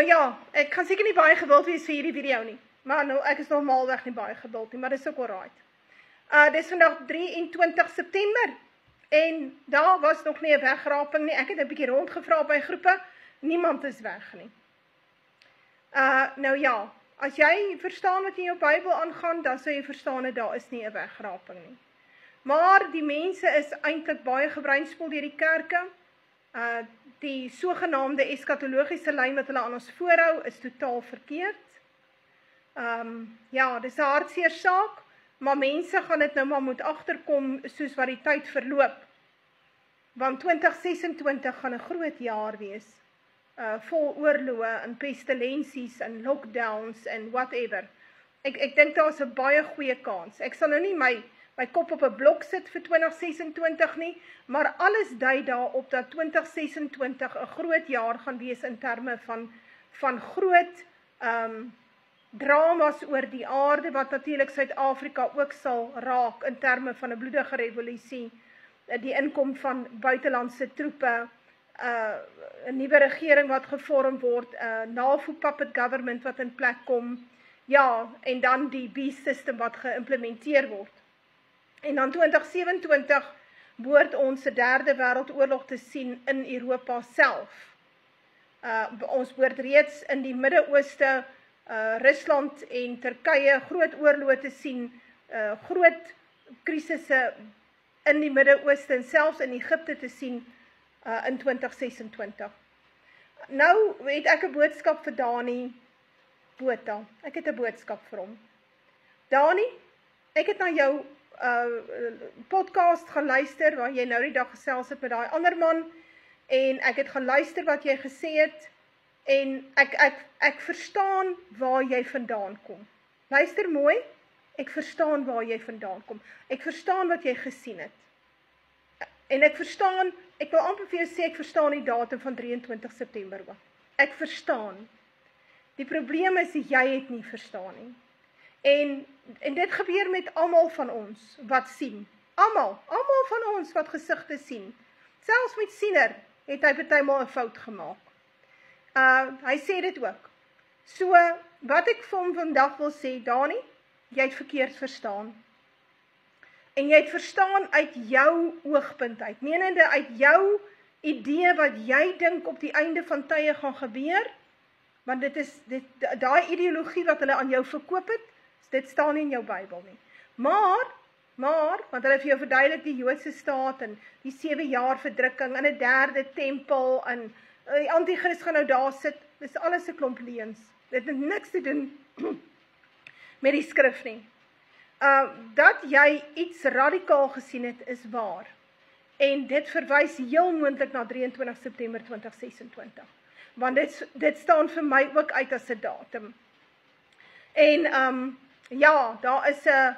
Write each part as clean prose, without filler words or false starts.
Nou ja, ek gaan seker nie baie gewild wees vir hierdie video nie, maar nou, ek is normaalweg nie baie gewild nie, maar dis ook alright. Dis vandag 23 September, en daar was nog nie 'n wegraping nie, ek het 'n bietjie rondgevra by groepe, niemand is weg nie. Nou ja, as jy verstaan wat in jou Bybel aangaan, dan sal jy verstaan dat daar is nie 'n wegraping nie. Maar die mense is eintlik baie gebreinspoel deur die kerke. Die sogenaamde eskatologiese lyn wat hulle aan ons voorhou, is totaal verkeerd. Ja, dis 'n hartseer saak, maar mense gaan dit nou maar moet agterkom soos wat die tyd verloop. Want 2026 gaan 'n groot jaar wees, vol oorloë en pestilensies en lockdowns en whatever. Ek dink daar is 'n baie goeie kans. Ek sal nou nie my kop op 'n blok sit vir 2026 nie, maar alles dui daarop dat 2026 'n groot jaar gaan wees in terme van groot dramas oor die aarde, wat natuurlik Suid-Afrika ook sal raak in terme van 'n bloedige revolusie, die inkom van buitelandse troepe, 'n nuwe regering wat gevorm word, 'n NAVO puppet government wat in plek kom, ja, en dan die beast system wat geïmplementeer word. En dan 2027 behoort ons 'n derde wêreldoorlog te sien in Europa self. Ons behoort reeds in die Midde-Ooste, Rusland en Turkye groot oorloë te sien, groot krisisse in die Midde-Ooste en selfs in Egipte te sien in 2026. Nou het ek 'n boodskap vir Dani Botha. Ek het 'n boodskap vir hom. Dani, ek het na jou podcast gaan luister, waar jy nou die dag gesels het met daai ander man, en ek het gaan luister wat jy gesê het, en ek verstaan waar jy vandaan kom. Luister mooi, ek verstaan waar jy vandaan kom. Ek verstaan wat jy gesien het. En ek wil amper vir jou sê, ek verstaan die datum van 23 September ook. Ek verstaan. Die probleem is, jy het nie verstaan nie. En dit gebeur met almal van ons wat sien. Almal van ons wat gesigte sien. Selfs met siener het hy partymal 'n fout gemaak. Hy sê dit ook. So, wat ek vir hom vandag wil sê, Dani, jy het verkeerd verstaan. En jy het verstaan uit jou oogpunt uit, menende uit jou idee wat jy dink op die einde van tye gaan gebeur, want daai ideologie wat hulle aan jou verkoop het, dit staan nie in jou Bybel nie. Maar, want hulle het vir jou verduidelik die Joodse staat, en die 7 jaar verdrukking, en 'n derde tempel, en die antichrist gaan nou daar sit, dis alles 'n klomp leuns. Dit het niks te doen met die skrif nie. Dat jy iets radikaal gesien het, is waar. En dit verwys heel moontlik na 23 September 2026. Want dit staan vir my ook uit as 'n datum. En ja, daar is 'n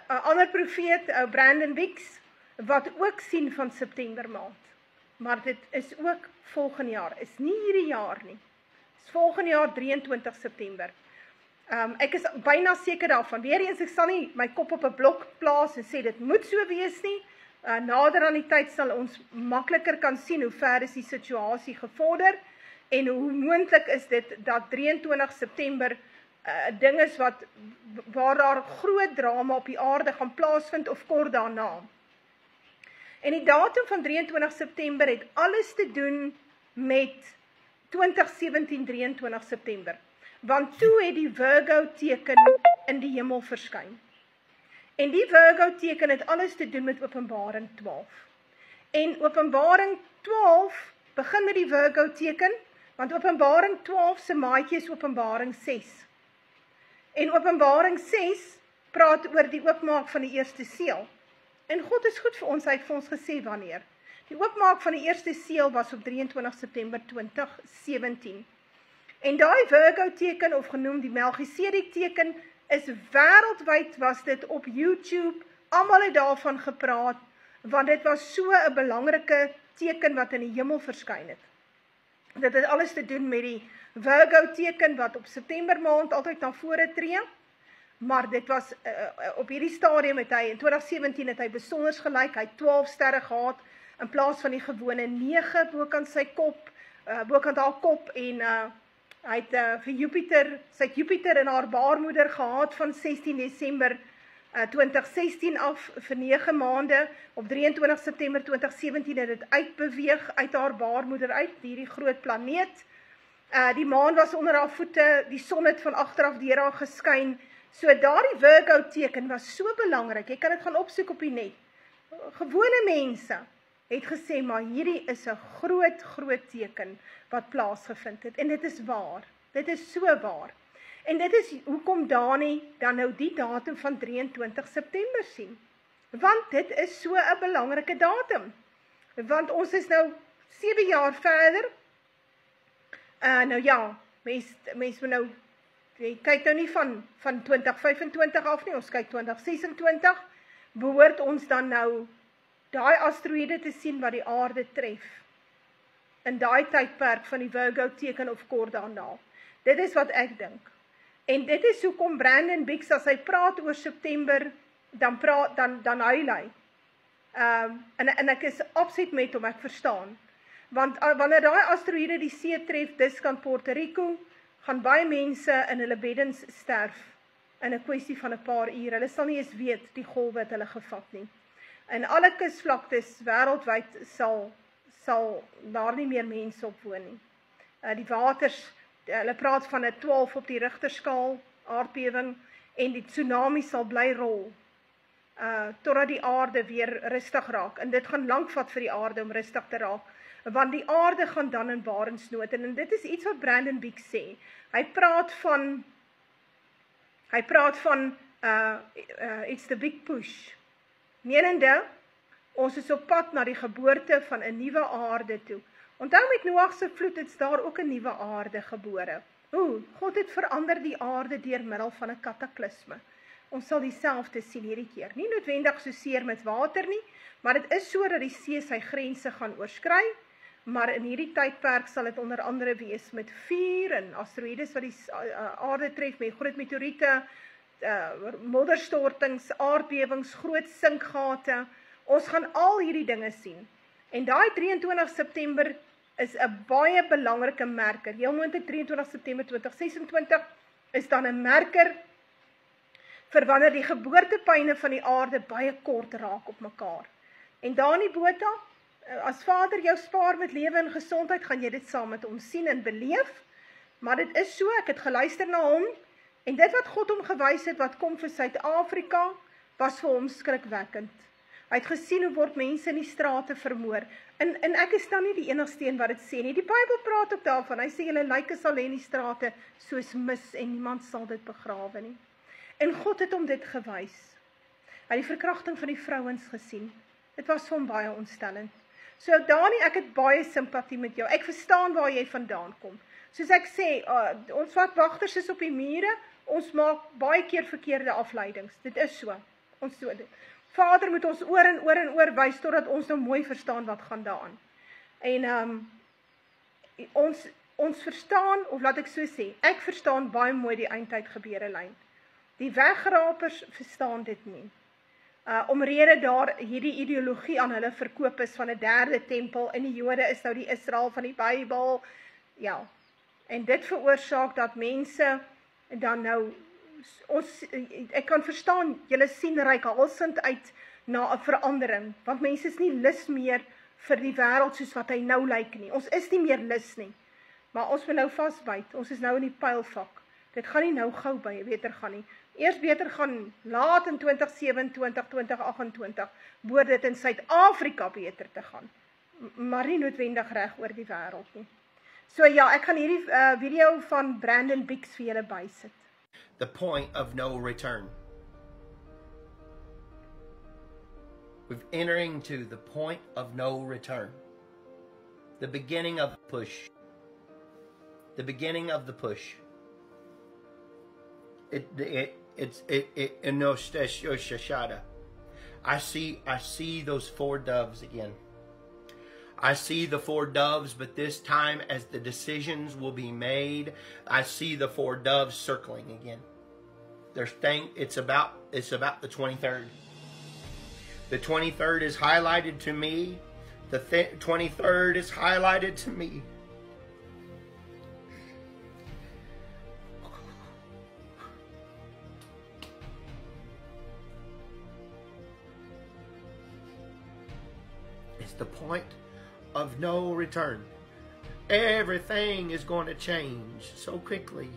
ander profeet, Brandon Wicks, wat ook sien van September maand. Maar dit is ook volgende jaar, is nie hierdie jaar nie. Is volgende jaar 23 September. Ek is byna seker daarvan. Weereens, ek sal nie my kop op 'n blok plaas en sê dit moet so wees nie. Nader aan die tyd sal ons makliker kan sien hoe ver is die situasie gevorder, en hoe moontlik is dit dat 23 September ding is waar daar groot drama op die aarde gaan plaasvind of kort daarna. En die datum van 23 September het alles te doen met 2017 23 September. Want toe het die Virgo teken in die hemel verskyn. En die Virgo teken het alles te doen met Openbaring 12. En Openbaring 12 begin met die Virgo teken, want Openbaring 12 se maatjie is Openbaring 6. En Openbaring 6 praat oor die oopmaak van die eerste seël. En God is goed vir ons, hy het vir ons gesê wanneer. Die oopmaak van die eerste seël was op 23 September 2017. En daai Virgo teken, of genoem die Melchisedek teken, is wêreldwyd, was dit op YouTube, almal het daarvan gepraat, want dit was so 'n belangrike teken wat in die hemel verskyn het. Dit het alles te doen met die Virgo teken, wat op September maand altyd na vore tree, maar dit was, op hierdie stadium het hy, in 2017 het hy besonders gelyk, hy het 12 sterre gehad, in plaas van die gewone 9 bokant sy kop, bokant haar kop, en hy het vir Jupiter, sy het Jupiter in haar baarmoeder gehad van 16 Desember 2016 af vir 9 maande, op 23 September 2017 het dit uitbeweeg uit haar baarmoeder uit, hierdie groot planeet. Die maan was onder haar voete, die son het van agteraf deur haar geskyn, so daardie Virgo teken was so belangrik, jy kan dit gaan opsoek op die net. Gewone mense het gesê, maar hierdie is 'n groot teken wat plaasgevind het, en dit is waar, dit is so waar. En dit is hoekom Dani dan nou die datum van 23 September sien. Want dit is so 'n belangrike datum. Want ons is nou 7 jaar verder. Nou ja, mens moet nou, jy kyk nou nie van 2025 af nie, ons kyk 2026, behoort ons dan nou daai asteroïde te sien wat die aarde tref, in daai tydperk van die Virgo teken of kort daarna. Dit is wat ek dink. En dit is hoekom Brandon Biggs, as hy praat oor September, dan huil hy. En ek is absoluut met hom, ek verstaan. Want wanneer daai asteroïde die see tref, diskant Puerto Rico, gaan baie mense in hulle beddens sterf, in 'n kwessie van 'n paar ure. Hulle sal nie eens weet die golf wat hulle gevat nie. In alle kusvlaktes wêreldwyd sal daar nie meer mense op woon nie. Die waters, hulle praat van 'n 12 op die Richterskaal aardbewing, en die tsunami sal bly rol, totdat die aarde weer rustig raak. En dit gaan lank vat vir die aarde om rustig te raak, want die aarde gaan dan in barensnood. En dit is iets wat Brandon Biggs sê. Hy praat van it's the big push. Menende, ons is op pad na die geboorte van 'n nuwe aarde toe. Onthou met Noag se vloed het daar ook 'n nuwe aarde gebore. God het verander die aarde deur middel van 'n kataklisme. Ons sal dieselfde sien hierdie keer. Nie noodwendig so seer met water nie, maar dit is so dat die see sy grense gaan oorskry, maar in hierdie tydperk sal dit onder andere wees met vuur en asteroïdes wat die aarde tref, met groot meteoriete, modderstortings, aardbewings, groot sinkgate. Ons gaan al hierdie dinge sien. En daai 23 September is 'n baie belangrike merker. Heel moontlik 23 September 2026 is dan 'n merker vir wanneer die geboortepyne van die aarde baie kort raak op mekaar. En Dani Botha, as Vader jou spaar met lewe en gesondheid, gaan jy dit saam met ons sien en beleef. Maar dit is so, ek het geluister na hom, en dit wat God hom gewys het, wat kom vir Suid-Afrika, was vir hom skrikwekkend. Hy het gesien hoe word mense in die strate vermoor. En ek is dan nie die enigste een wat dit sê nie. Die Bybel praat ook daarvan. Hy sê julle lyke sal lê in die strate soos mis, en niemand sal dit begrawe nie. En God het hom dit gewys. Hy het die verkrachting van die vrouens gesien. Dit was vir hom baie ontstellend. So Dani, ek het baie simpatie met jou. Ek verstaan waar jy vandaan kom. Soos ek sê, ons wat wagters is op die mure, ons maak baie keer verkeerde afleidings. Dit is so. Ons so dit. Vader moet ons oor en oor wys, totdat ons nou mooi verstaan wat gaan daaraan. En ons verstaan, of laat ek so sê, ek verstaan baie mooi die eindtyd gebeure lyn. Die wegrapers verstaan dit nie. Omrede daar hierdie ideologie aan hulle verkoop is van 'n derde tempel, en die Jode is nou die Israel van die Bybel. Ja, en dit veroorsaak dat mense dan nou, ek kan verstaan, julle sien reikhalsend uit na 'n verandering, want mense is nie lus meer vir die wêreld soos wat hy nou lyk nie. Ons is nie meer lus nie, maar ons moet nou vasbyt, ons is nou in die pylvak. Dit gaan nie nou gou beter gaan nie. Eers beter gaan laat in 2027, 2028, behoort dit in Suid-Afrika beter te gaan, maar nie noodwendig reg oor die wêreld nie. So ja, ek gaan hierdie video van Brandon Biggs vir julle bysit. The point of no return. We're entering to the point of no return. The beginning of the push. The beginning of the push. I see those 4 doves again. I see the 4 doves, but this time as the decisions will be made, I see the 4 doves circling again. It's about the 23rd. The 23rd is highlighted to me The 23rd is highlighted to me. It's the point of no return. Everything is going to change so quickly.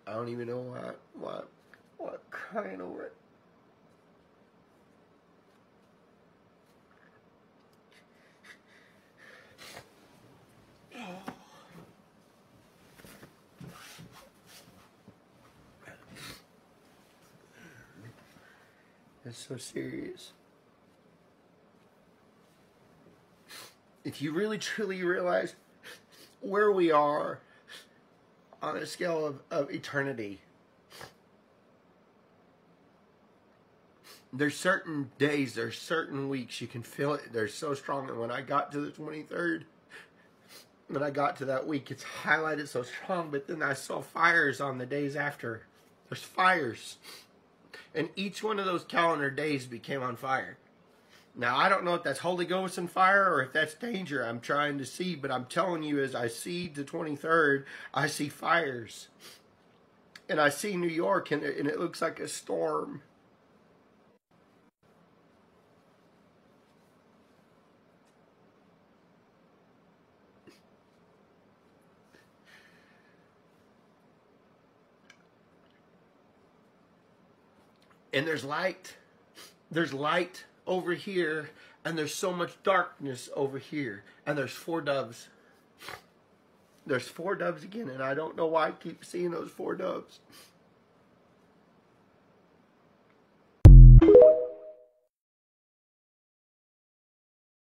I don't even know what crying over it. It's so serious. If you really truly realize where we are on a scale of eternity, there's certain days, there's certain weeks you can feel it. They're so strong. And when I got to the 23rd, when I got to that week, it's highlighted so strong. But then I saw fires on the days after. There's fires. And each one of those calendar days became on fire. Now, I don't know if that's Holy Ghost and fire or if that's danger I'm trying to see. But I'm telling you, as I see the 23rd, I see fires. And I see New York, and it looks like a storm. And there's light. There's light over here. And there's so much darkness over here. And there's 4 doves. There's 4 doves again. And I don't know why I keep seeing those 4 doves.